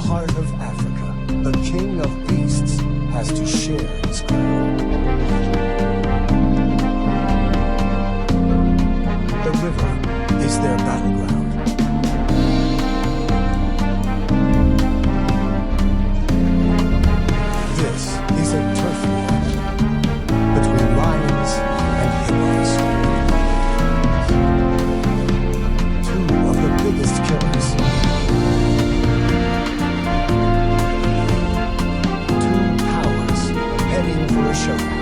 heart of Africa, the king of beasts has to share his crown. The river is their battleground. This is a turf war between lions and hippos. Two of the biggest killers. Two powers heading for a showdown.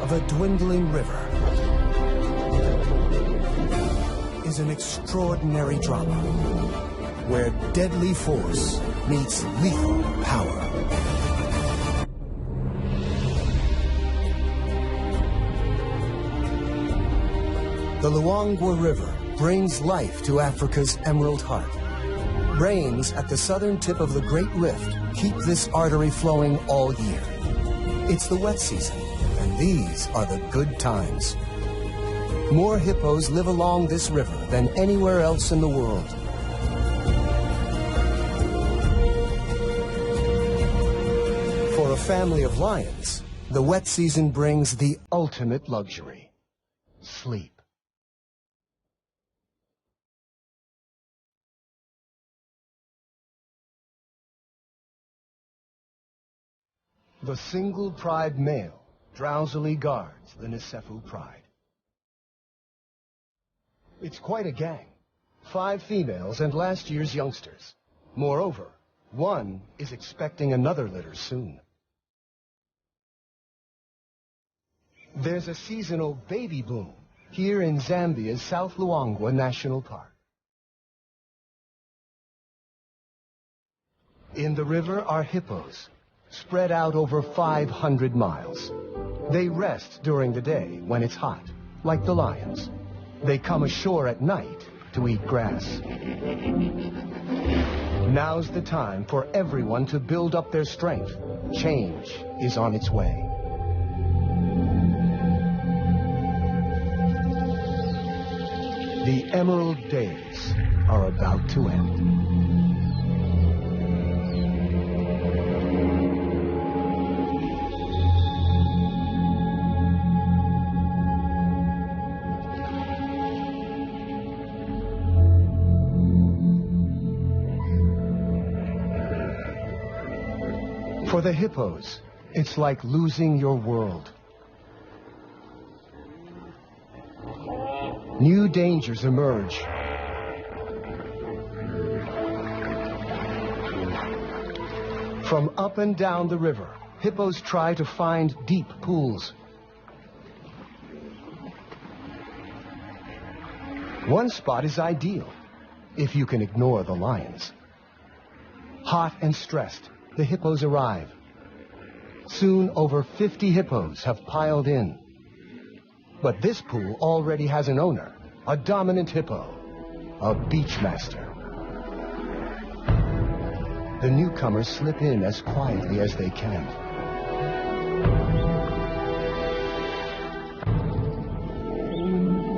Of a dwindling river is an extraordinary drama where deadly force meets lethal power. The Luangwa River brings life to Africa's Emerald Heart. Rains at the southern tip of the Great Rift keep this artery flowing all year. It's the wet season. These are the good times. More hippos live along this river than anywhere else in the world. For a family of lions, the wet season brings the ultimate luxury: sleep. The single pride male drowsily guards the Nisefu pride. It's quite a gang. 5 females and last year's youngsters. Moreover, one is expecting another litter soon. There's a seasonal baby boom here in Zambia's South Luangwa National Park. In the river are hippos, spread out over 500 miles. They rest during the day when it's hot, like the lions. They come ashore at night to eat grass. Now's the time for everyone to build up their strength. Change is on its way. The Emerald Days are about to end. For the hippos, it's like losing your world. New dangers emerge. From up and down the river, hippos try to find deep pools. One spot is ideal, if you can ignore the lions. Hot and stressed, the hippos arrive. Soon, over 50 hippos have piled in. But this pool already has an owner, a dominant hippo, a beachmaster. The newcomers slip in as quietly as they can.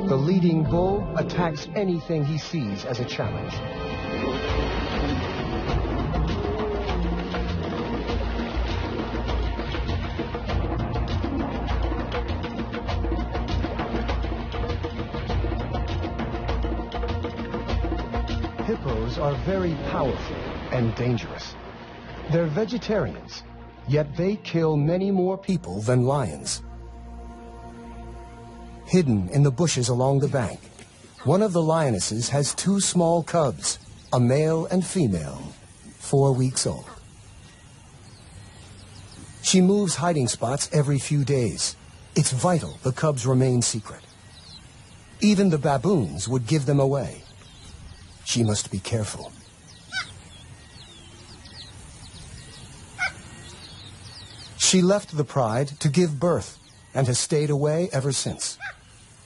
The leading bull attacks anything he sees as a challenge. Hippos are very powerful and dangerous. They're vegetarians, yet they kill many more people than lions. Hidden in the bushes along the bank, one of the lionesses has 2 small cubs, a male and female, 4 weeks old. She moves hiding spots every few days. It's vital the cubs remain secret. Even the baboons would give them away. She must be careful. She left the pride to give birth and has stayed away ever since.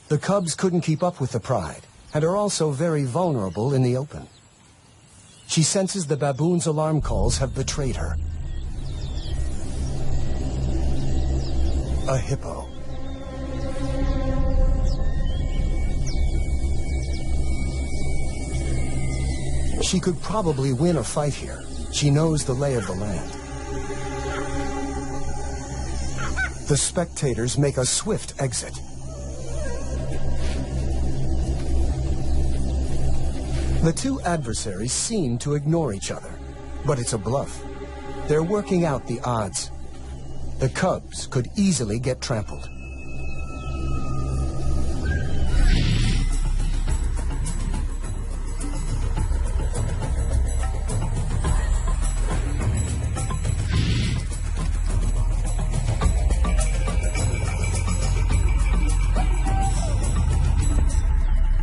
The cubs couldn't keep up with the pride and are also very vulnerable in the open. She senses the baboon's alarm calls have betrayed her. A hippo. She could probably win a fight here. She knows the lay of the land. The spectators make a swift exit. The two adversaries seem to ignore each other, but it's a bluff. They're working out the odds. The cubs could easily get trampled.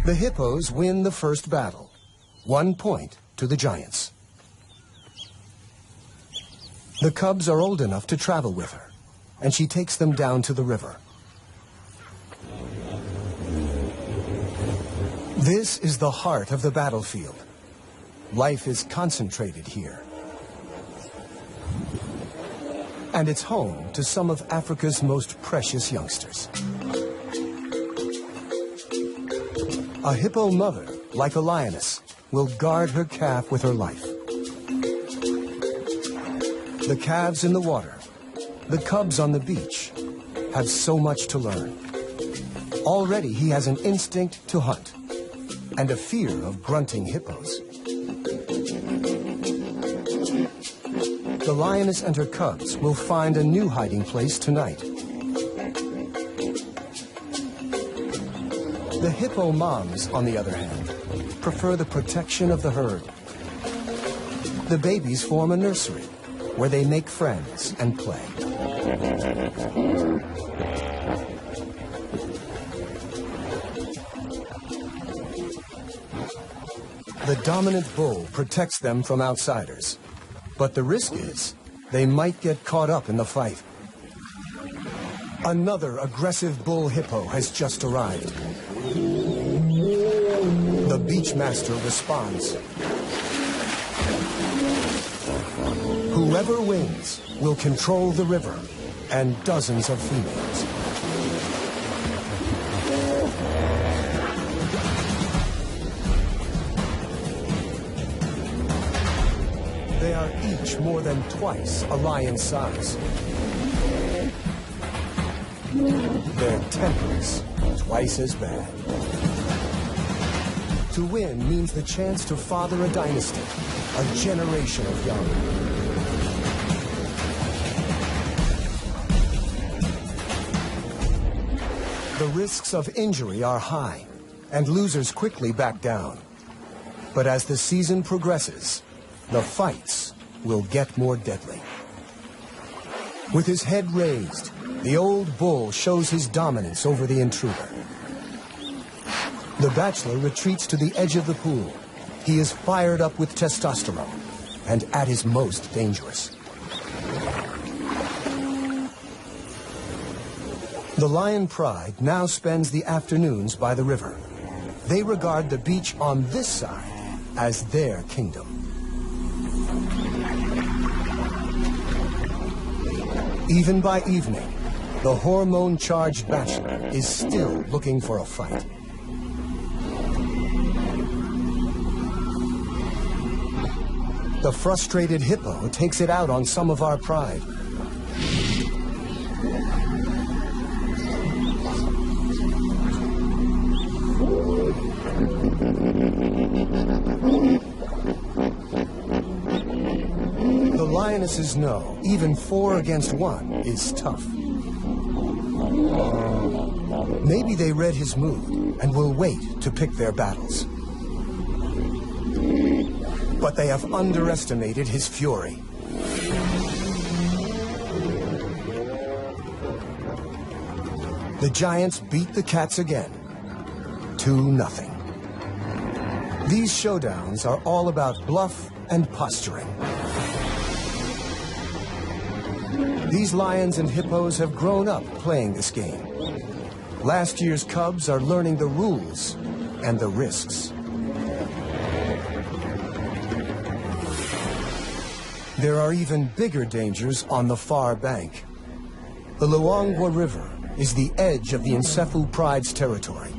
The hippos win the first battle. 1 point to the giants. The cubs are old enough to travel with her, and she takes them down to the river. This is the heart of the battlefield. Life is concentrated here. And it's home to some of Africa's most precious youngsters. A hippo mother, like a lioness, will guard her calf with her life. The calves in the water, the cubs on the beach, have so much to learn. Already he has an instinct to hunt and a fear of grunting hippos. The lioness and her cubs will find a new hiding place tonight. The hippo moms, on the other hand, prefer the protection of the herd. The babies form a nursery where they make friends and play. The dominant bull protects them from outsiders, but the risk is they might get caught up in the fight. Another aggressive bull hippo has just arrived. The beachmaster responds. Whoever wins will control the river and dozens of females. They are each more than twice a lion's size. Their tempers twice as bad. To win means the chance to father a dynasty, a generation of young. The risks of injury are high, and losers quickly back down. But as the season progresses, the fights will get more deadly. With his head raised, the old bull shows his dominance over the intruder. The bachelor retreats to the edge of the pool. He is fired up with testosterone and at his most dangerous. The lion pride now spends the afternoons by the river. They regard the beach on this side as their kingdom. Even by evening, the hormone-charged bachelor is still looking for a fight. The frustrated hippo takes it out on some of our pride. The lionesses know even 4 against 1 is tough. Maybe they read his mood and will wait to pick their battles. But they have underestimated his fury. The giants beat the cats again, 2-0. These showdowns are all about bluff and posturing. These lions and hippos have grown up playing this game. Last year's cubs are learning the rules and the risks. There are even bigger dangers on the far bank. The Luangwa River is the edge of the Nsefu Pride's territory.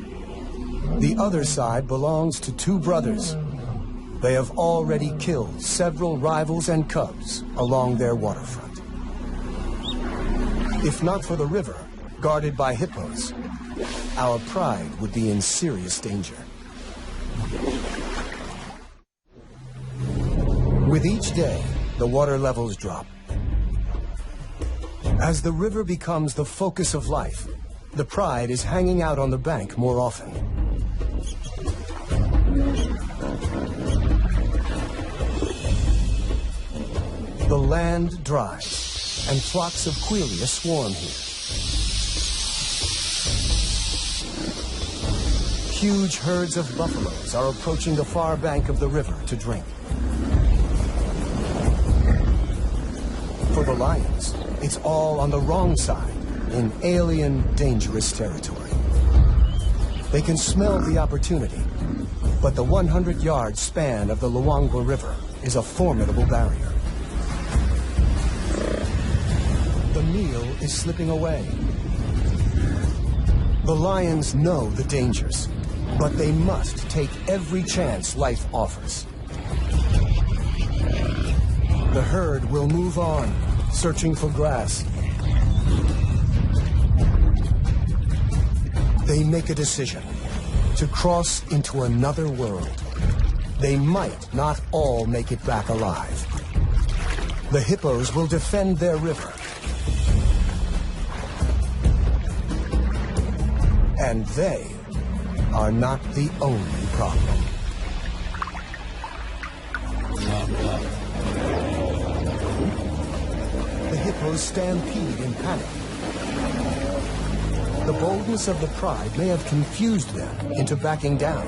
The other side belongs to two brothers. They have already killed several rivals and cubs along their waterfront. If not for the river, guarded by hippos, our pride would be in serious danger. With each day, the water levels drop. As the river becomes the focus of life, the pride is hanging out on the bank more often. The land dries, and flocks of quelea swarm here. Huge herds of buffaloes are approaching the far bank of the river to drink. For the lions, it's all on the wrong side, in alien, dangerous territory. They can smell the opportunity, but the 100-yard span of the Luangwa River is a formidable barrier. The meal is slipping away. The lions know the dangers, but they must take every chance life offers. The herd will move on, searching for grass. They make a decision to cross into another world. They might not all make it back alive. The hippos will defend their river. And they are not the only problem. The hippos stampede in panic. The boldness of the pride may have confused them into backing down.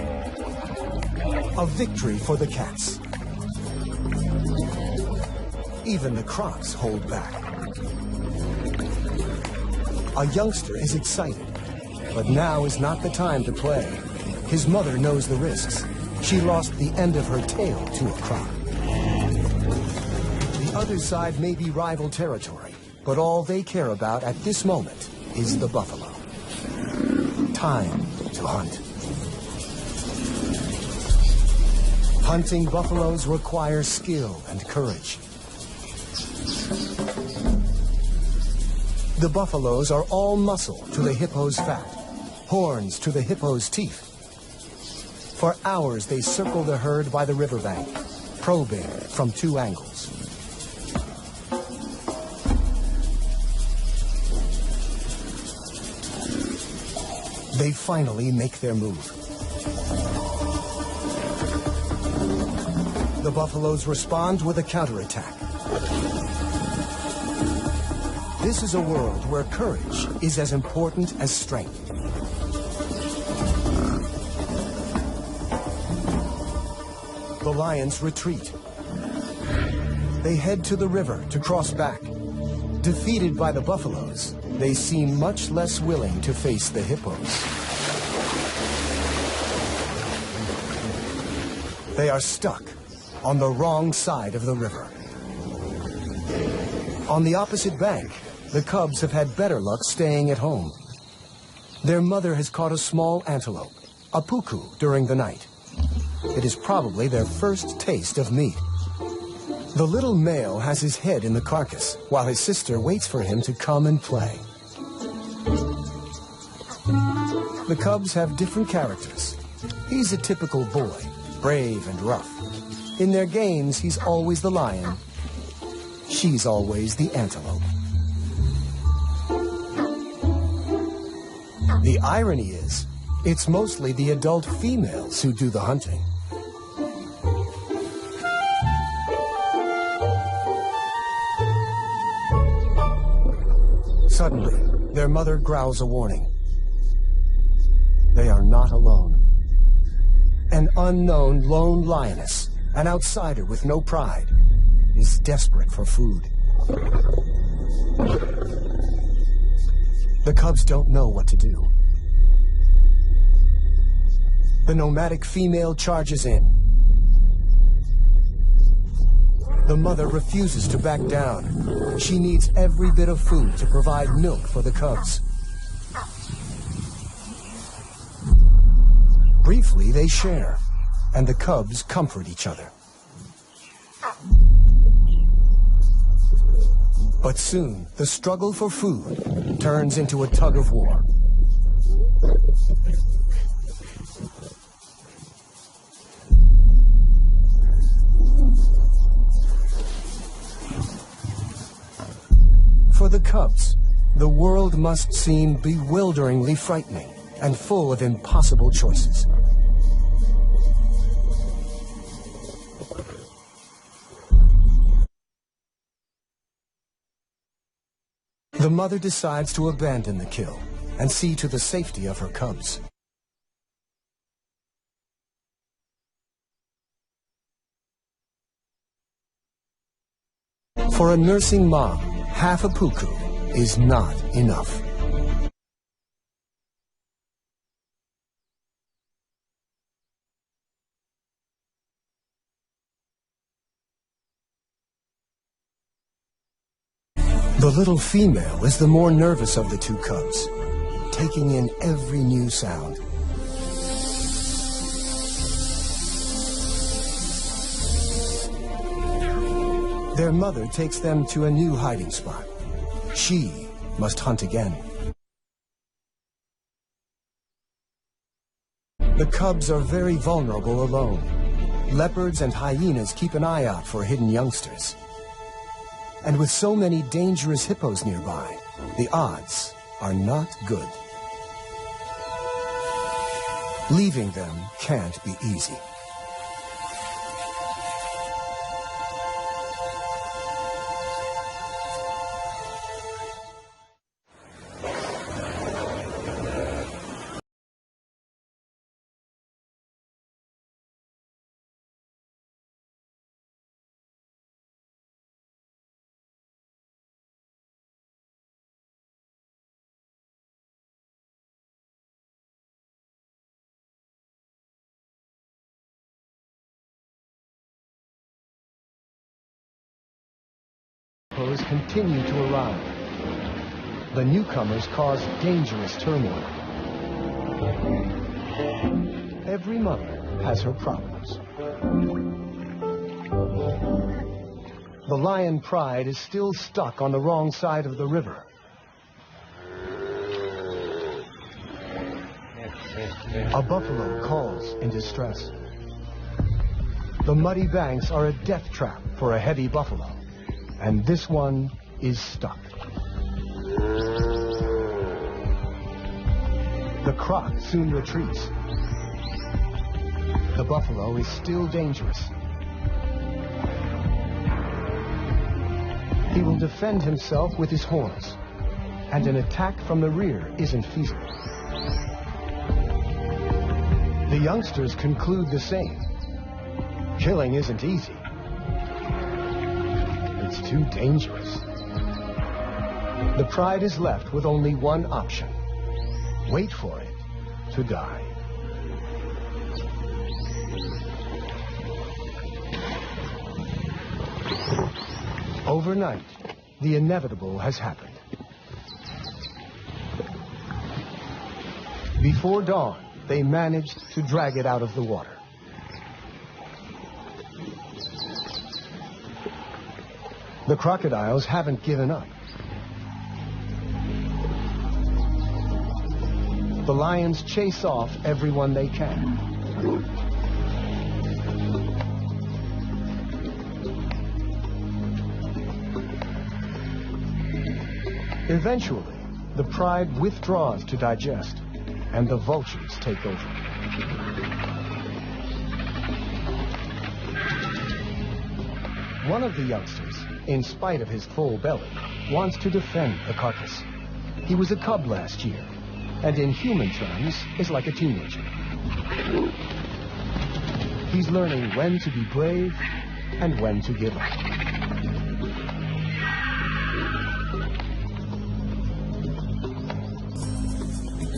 A victory for the cats. Even the crocs hold back. A youngster is excited, but now is not the time to play. His mother knows the risks. She lost the end of her tail to a croc. The other side may be rival territory, but all they care about at this moment is the buffalo. Time to hunt. Hunting buffaloes requires skill and courage. The buffaloes are all muscle to the hippo's fat, horns to the hippo's teeth. For hours they circle the herd by the riverbank, probing from two angles. They finally make their move. The buffaloes respond with a counterattack. This is a world where courage is as important as strength. The lions retreat. They head to the river to cross back. Defeated by the buffaloes, they seem much less willing to face the hippos. They are stuck on the wrong side of the river. On the opposite bank, the cubs have had better luck staying at home. Their mother has caught a small antelope, a puku, during the night. It is probably their first taste of meat. The little male has his head in the carcass, while his sister waits for him to come and play. The cubs have different characters. He's a typical boy, brave and rough. In their games, he's always the lion. She's always the antelope. The irony is, it's mostly the adult females who do the hunting. Suddenly, their mother growls a warning. They are not alone. An unknown lone lioness, an outsider with no pride, is desperate for food. The cubs don't know what to do. The nomadic female charges in. The mother refuses to back down. She needs every bit of food to provide milk for the cubs. Briefly, they share, and the cubs comfort each other. But soon, the struggle for food turns into a tug of war. For the cubs, the world must seem bewilderingly frightening and full of impossible choices. The mother decides to abandon the kill and see to the safety of her cubs. For a nursing mom, half a puku is not enough. The little female is the more nervous of the two cubs, taking in every new sound. Their mother takes them to a new hiding spot. She must hunt again. The cubs are very vulnerable alone. Leopards and hyenas keep an eye out for hidden youngsters. And with so many dangerous hippos nearby, the odds are not good. Leaving them can't be easy. Hippos continue to arrive. The newcomers cause dangerous turmoil. Every mother has her problems. The lion pride is still stuck on the wrong side of the river. A buffalo calls in distress. The muddy banks are a death trap for a heavy buffalo. And this one is stuck. The croc soon retreats. The buffalo is still dangerous. He will defend himself with his horns, and an attack from the rear isn't feasible. The youngsters conclude the same. Killing isn't easy. It's too dangerous. The pride is left with only one option. Wait for it to die. Overnight, the inevitable has happened. Before dawn, they managed to drag it out of the water. The crocodiles haven't given up. The lions chase off everyone they can. Eventually, the pride withdraws to digest, and the vultures take over. One of the youngsters, in spite of his full belly, wants to defend the carcass. He was a cub last year, and in human terms is like a teenager. He's learning when to be brave and when to give up.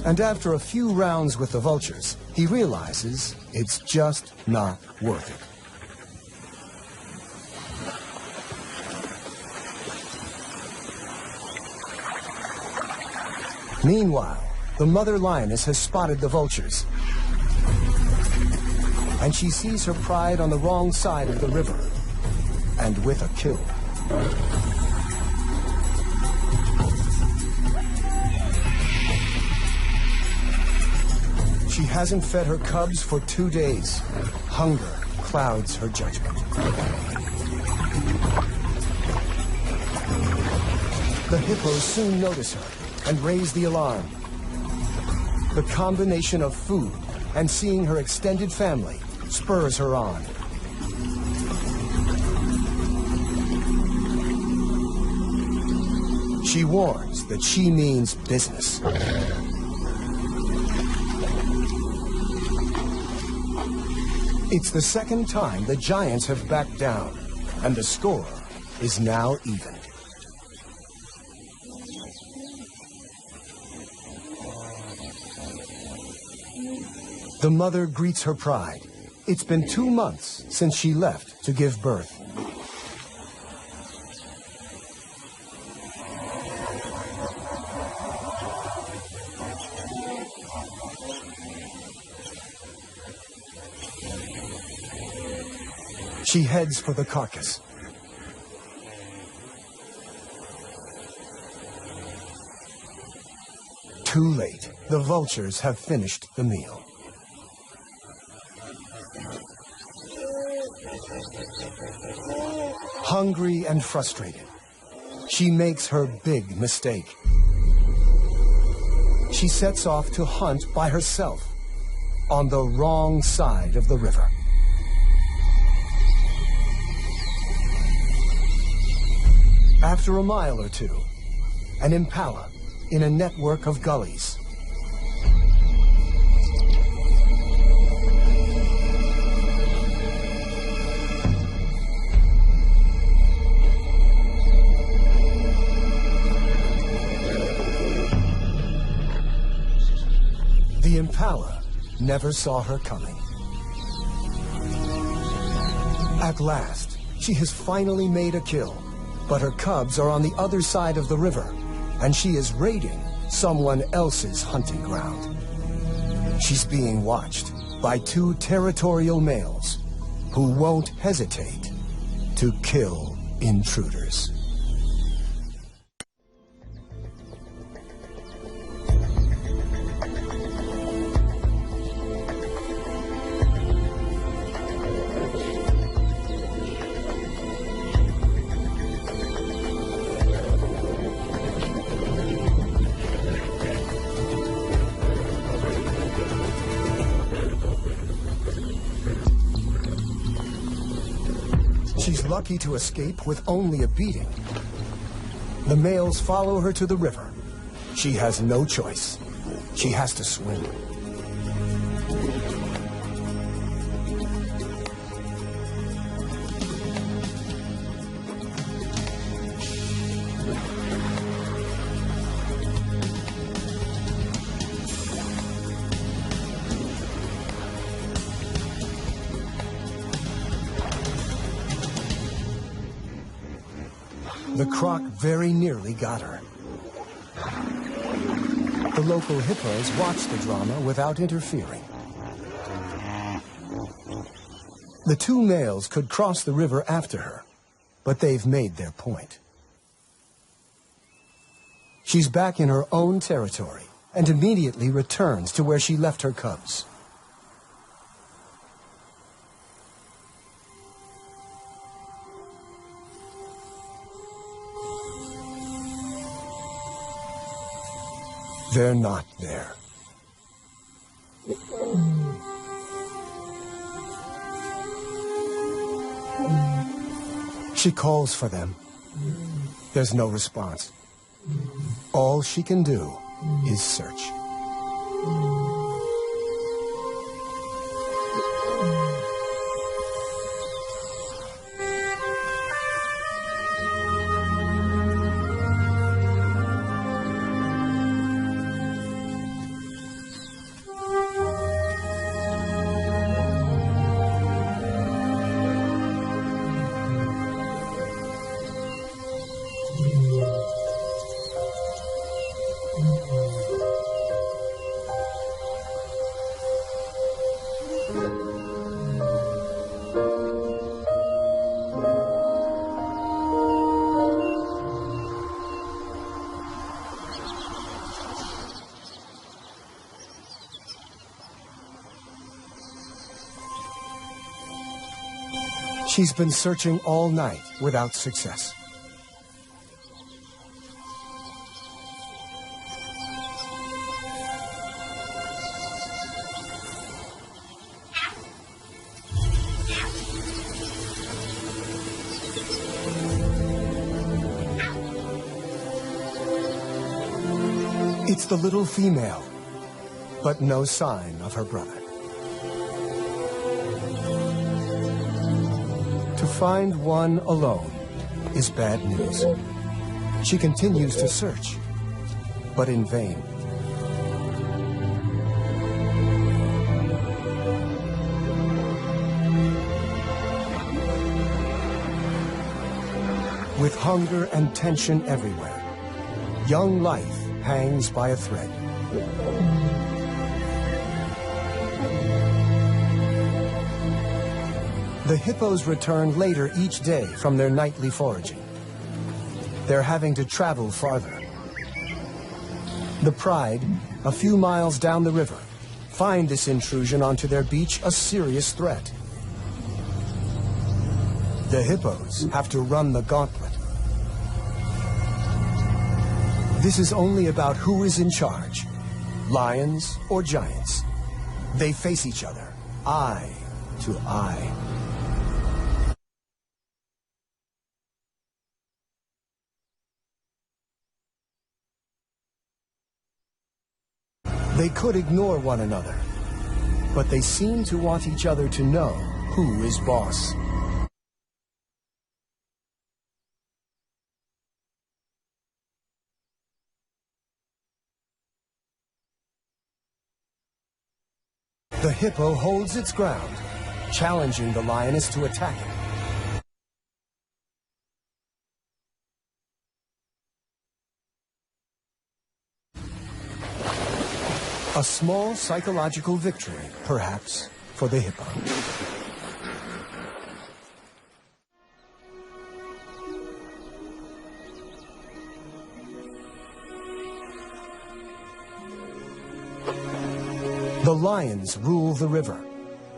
And after a few rounds with the vultures, he realizes it's just not worth it. Meanwhile, the mother lioness has spotted the vultures, and she sees her pride on the wrong side of the river, and with a kill. She hasn't fed her cubs for 2 days. Hunger clouds her judgment. The hippos soon notice her and raise the alarm. The combination of food and seeing her extended family spurs her on. She warns that she means business. It's the second time the giants have backed down, and the score is now even. The mother greets her pride. It's been 2 months since she left to give birth. She heads for the carcass. Too late. The vultures have finished the meal. Hungry and frustrated, she makes her big mistake. She sets off to hunt by herself on the wrong side of the river. After a mile or two, an impala in a network of gullies. The impala never saw her coming. At last, she has finally made a kill, but her cubs are on the other side of the river, and she is raiding someone else's hunting ground. She's being watched by 2 territorial males who won't hesitate to kill intruders. She's lucky to escape with only a beating. The males follow her to the river. She has no choice. She has to swim. The croc very nearly got her. The local hippos watch the drama without interfering. The 2 males could cross the river after her, but they've made their point. She's back in her own territory and immediately returns to where she left her cubs. They're not there. She calls for them. There's no response. All she can do is search. She's been searching all night without success. It's the little female, but no sign of her brother. To find one alone is bad news. She continues to search, but in vain. With hunger and tension everywhere, young life hangs by a thread. The hippos return later each day from their nightly foraging. They're having to travel farther. The Pride, a few miles down the river, find this intrusion onto their beach a serious threat. The hippos have to run the gauntlet. This is only about who is in charge, lions or giants. They face each other, eye to eye. They could ignore one another, but they seem to want each other to know who is boss. The hippo holds its ground, challenging the lioness to attack it. A small psychological victory, perhaps, for the hippo. The lions rule the river.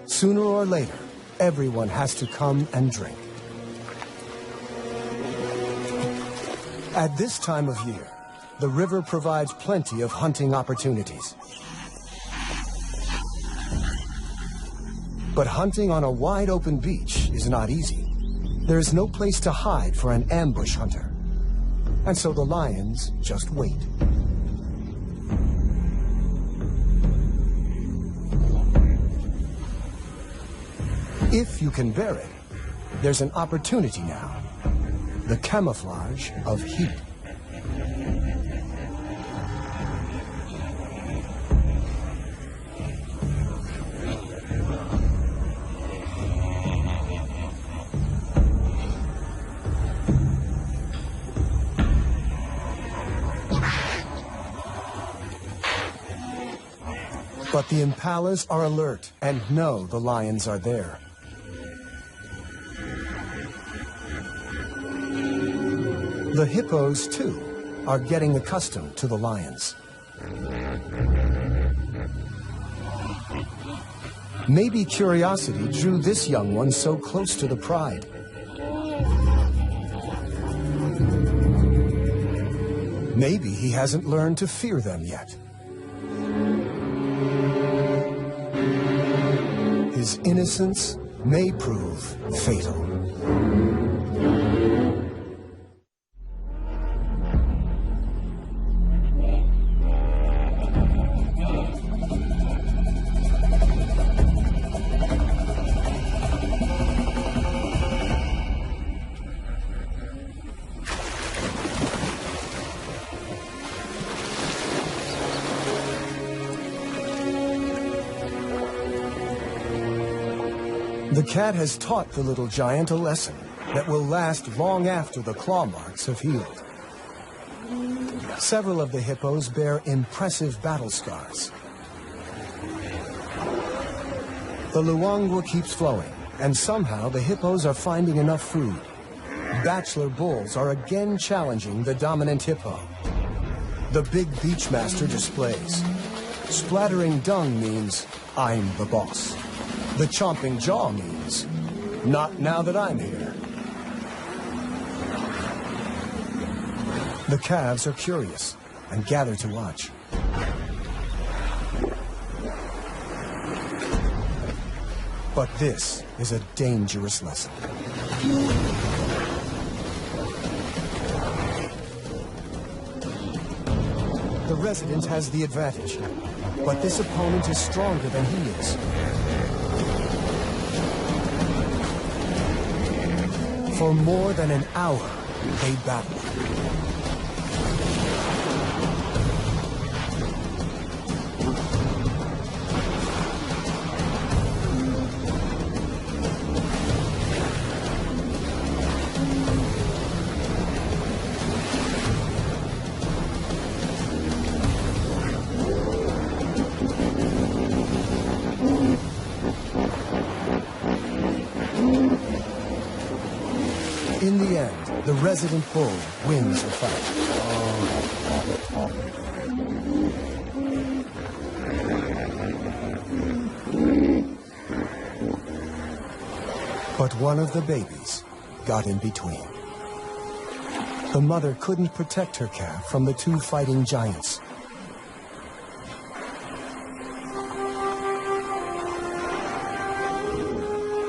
Sooner or later, everyone has to come and drink. At this time of year, the river provides plenty of hunting opportunities. But hunting on a wide open beach is not easy. There is no place to hide for an ambush hunter. And so the lions just wait. If you can bear it, there's an opportunity now. The camouflage of heat. But the impalas are alert and know the lions are there. The hippos, too, are getting accustomed to the lions. Maybe curiosity drew this young one so close to the Pride. Maybe he hasn't learned to fear them yet. His innocence may prove fatal. The cat has taught the little giant a lesson that will last long after the claw marks have healed. Several of the hippos bear impressive battle scars. The Luangwa keeps flowing, and somehow the hippos are finding enough food. Bachelor bulls are again challenging the dominant hippo. The big beachmaster displays. Splattering dung means, I'm the boss. The chomping jaw means, Not now that I'm here. The calves are curious and gather to watch. But this is a dangerous lesson. The resident has the advantage, but this opponent is stronger than he is. For more than an hour, they battle. In the end, the resident bull wins the fight. But one of the babies got in between. The mother couldn't protect her calf from the two fighting giants.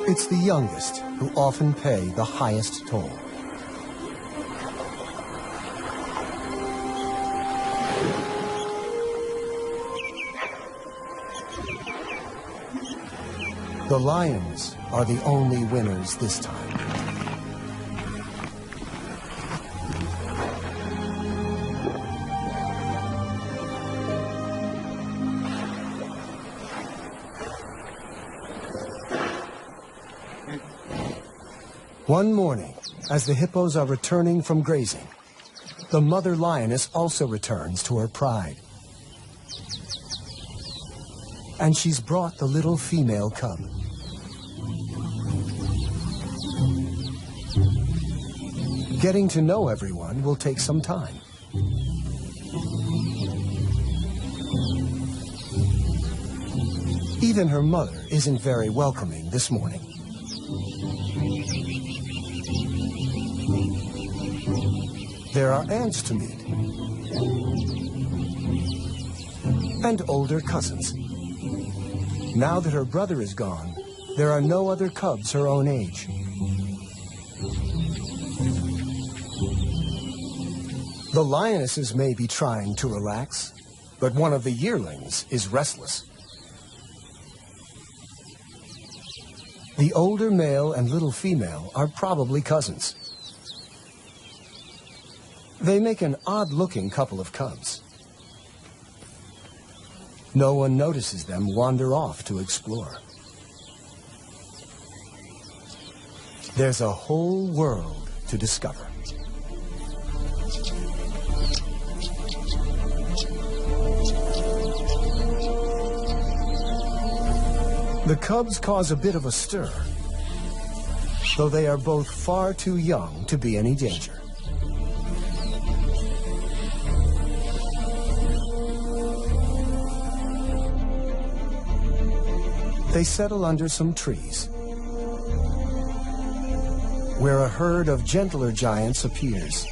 It's the youngest who often pay the highest toll. The lions are the only winners this time. One morning, as the hippos are returning from grazing, the mother lioness also returns to her pride. And she's brought the little female cub. Getting to know everyone will take some time. Even her mother isn't very welcoming this morning. There are aunts to meet, and older cousins. Now that her brother is gone, there are no other cubs her own age. The lionesses may be trying to relax, but one of the yearlings is restless. The older male and little female are probably cousins. They make an odd-looking couple of cubs. No one notices them wander off to explore. There's a whole world to discover. The cubs cause a bit of a stir, though they are both far too young to be any danger. They settle under some trees, where a herd of gentler giants appears.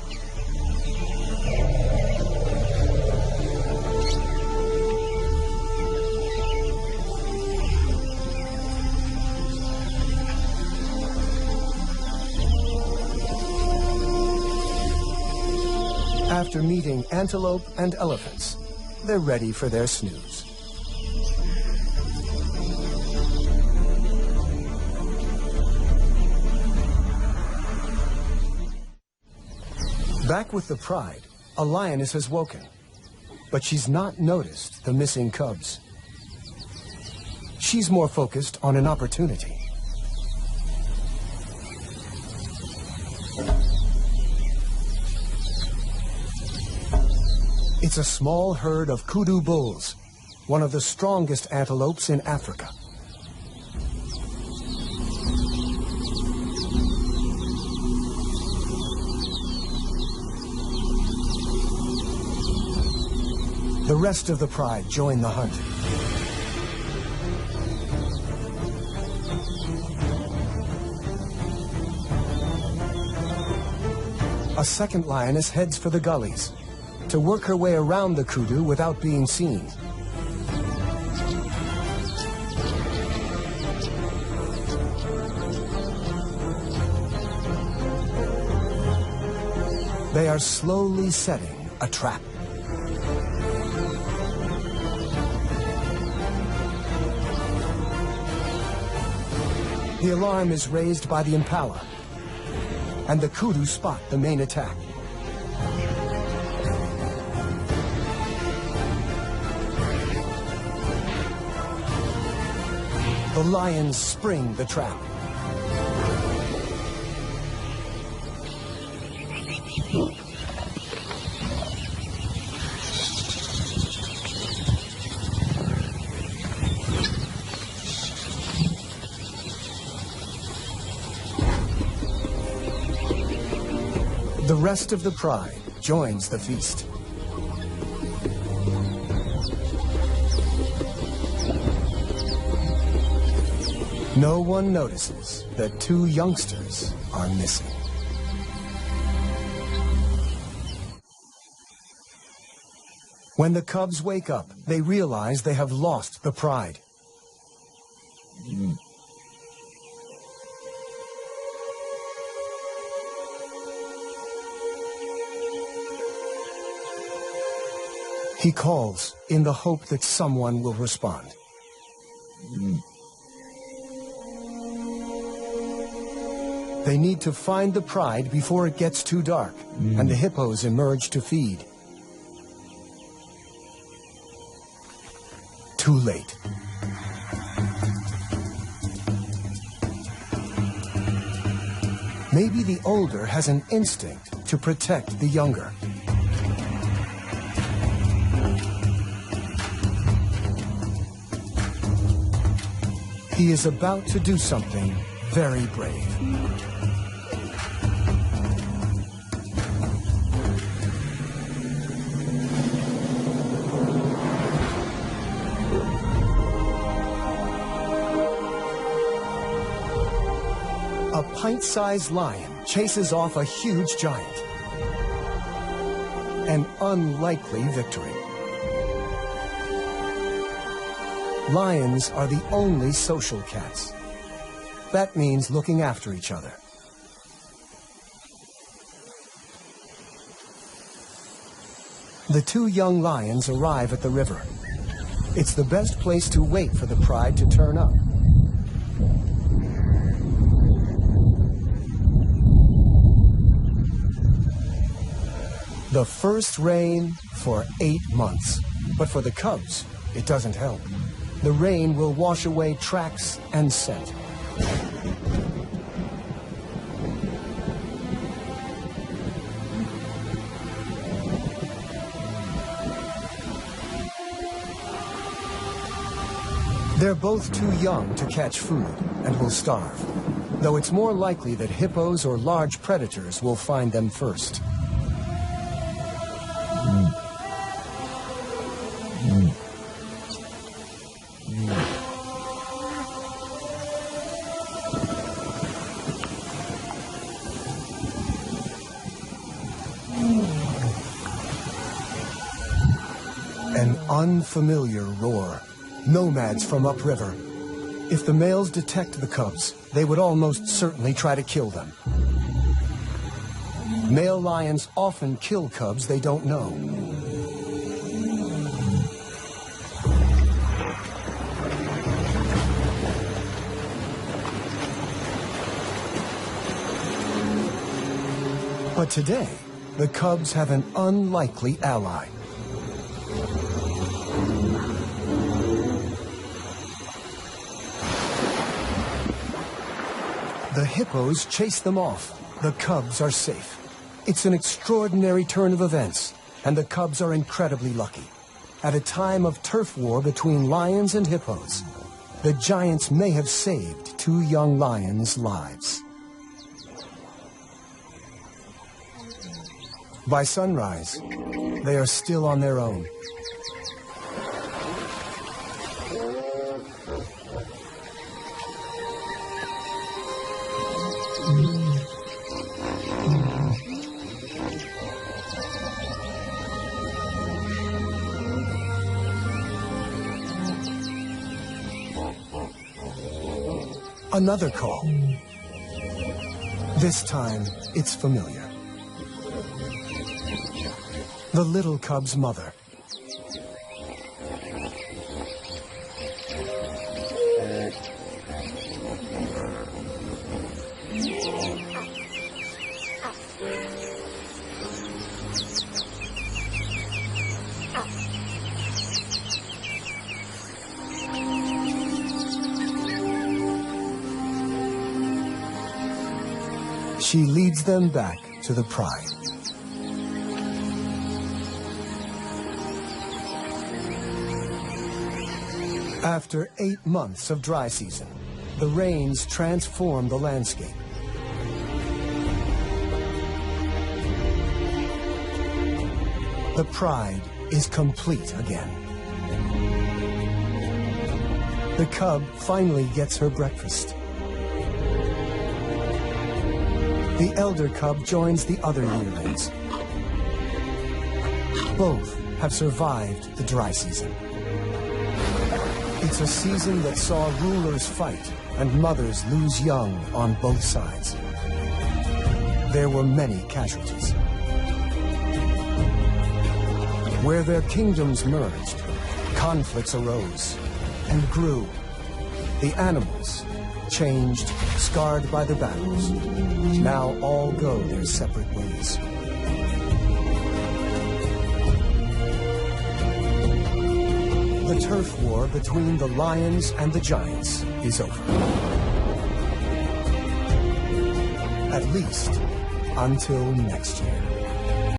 After meeting antelope and elephants, they're ready for their snooze. Back with the pride, a lioness has woken, but she's not noticed the missing cubs. She's more focused on an opportunity. It's a small herd of kudu bulls, one of the strongest antelopes in Africa. The rest of the pride join the hunt. A second lioness heads for the gullies to work her way around the kudu without being seen. They are slowly setting a trap. The alarm is raised by the impala, and the kudu spot the main attack. The lions spring the trap. The rest of the pride joins the feast. No one notices that two youngsters are missing. When the cubs wake up, they realize they have lost the pride. He calls in the hope that someone will respond. They need to find the pride before it gets too dark, and the hippos emerge to feed. Too late. Maybe the older has an instinct to protect the younger. He is about to do something very brave. A pint-sized lion chases off a huge giant. An unlikely victory. Lions are the only social cats. That means looking after each other. The two young lions arrive at the river. It's the best place to wait for the pride to turn up. The first rain for 8 months. But for the cubs, it doesn't help. The rain will wash away tracks and scent. They're both too young to catch food and will starve, though it's more likely that hippos or large predators will find them first. An unfamiliar roar. Nomads from upriver. If the males detect the cubs, they would almost certainly try to kill them. Male lions often kill cubs they don't know. But today, the cubs have an unlikely ally. The hippos chase them off. The cubs are safe. It's an extraordinary turn of events, and the cubs are incredibly lucky. At a time of turf war between lions and hippos, the giants may have saved two young lions' lives. By sunrise, they are still on their own. Another call. This time, it's familiar. The little cub's mother. She leads them back to the pride. After 8 months of dry season, the rains transform the landscape. The pride is complete again. The cub finally gets her breakfast. The elder cub joins the other yearlings. Both have survived the dry season. It's a season that saw rulers fight and mothers lose young on both sides. There were many casualties. Where their kingdoms merged, conflicts arose and grew. The animals, changed, scarred by the battles, now all go their separate ways. The turf war between the lions and the giants is over. At least until next year.